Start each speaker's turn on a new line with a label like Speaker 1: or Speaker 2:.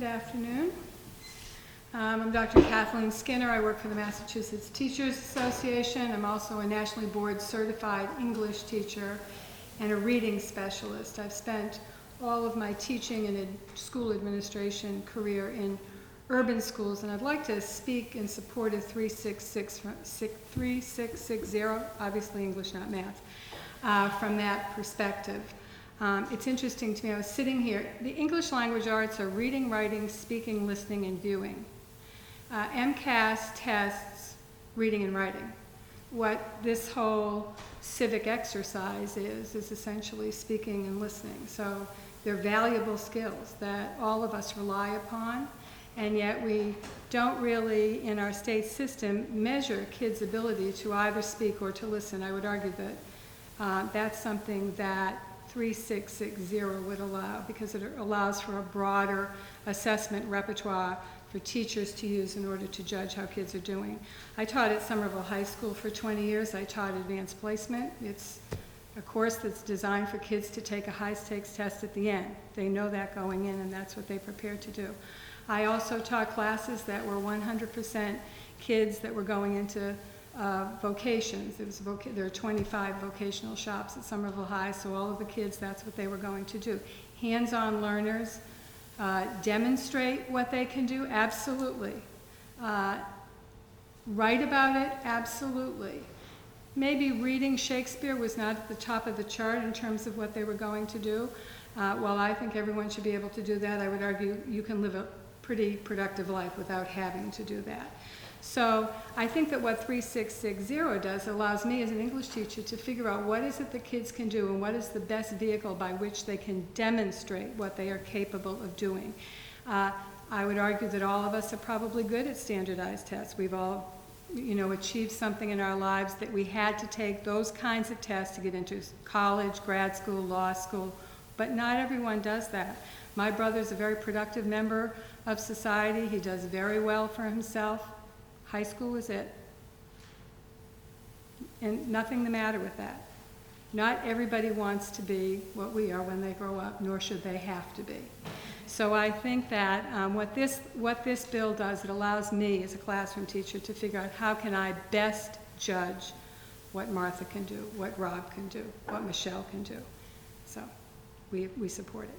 Speaker 1: afternoon. I'm Dr. Kathleen Skinner. I work for the Massachusetts Teachers Association. I'm also a nationally board certified English teacher and a reading specialist. I've spent all of my teaching and school administration career in urban schools, and I'd like to speak in support of 3660, obviously English, not math, from that perspective. It's interesting to me, I was sitting here, the English language arts are reading, writing, speaking, listening, and viewing. MCAS tests reading and writing. What this whole civic exercise is essentially speaking and listening. So they're valuable skills that all of us rely upon, and yet we don't really, in our state system, measure kids' ability to either speak or to listen. I would argue that that's something that 3660 would allow, because it allows for a broader assessment repertoire for teachers to use in order to judge how kids are doing. I taught at Somerville High School for 20 years. I taught advanced placement. It's a course that's designed for kids to take a high-stakes test at the end. They know that going in, and that's what they prepare to do. I also taught classes that were 100% kids that were going into vocations. There are 25 vocational shops at Somerville High, so all of the kids, that's what they were going to do. Hands-on learners, demonstrate what they can do, absolutely. Write about it, absolutely. Maybe reading Shakespeare was not at the top of the chart in terms of what they were going to do. While I think everyone should be able to do that, I would argue you can live a pretty productive life without having to do that. So I think that what 3660 does allows me as an English teacher to figure out what is it the kids can do and what is the best vehicle by which they can demonstrate what they are capable of doing. I would argue that all of us are probably good at standardized tests. We've all achieved something in our lives that we had to take those kinds of tests to get into college, grad school, law school, but not everyone does that. My brother's a very productive member of society. He does very well for himself. High school was it. And nothing the matter with that. Not everybody wants to be what we are when they grow up, nor should they have to be. So I think that what this bill does, it allows me as a classroom teacher to figure out how can I best judge what Martha can do, what Rob can do, what Michelle can do. So we support it.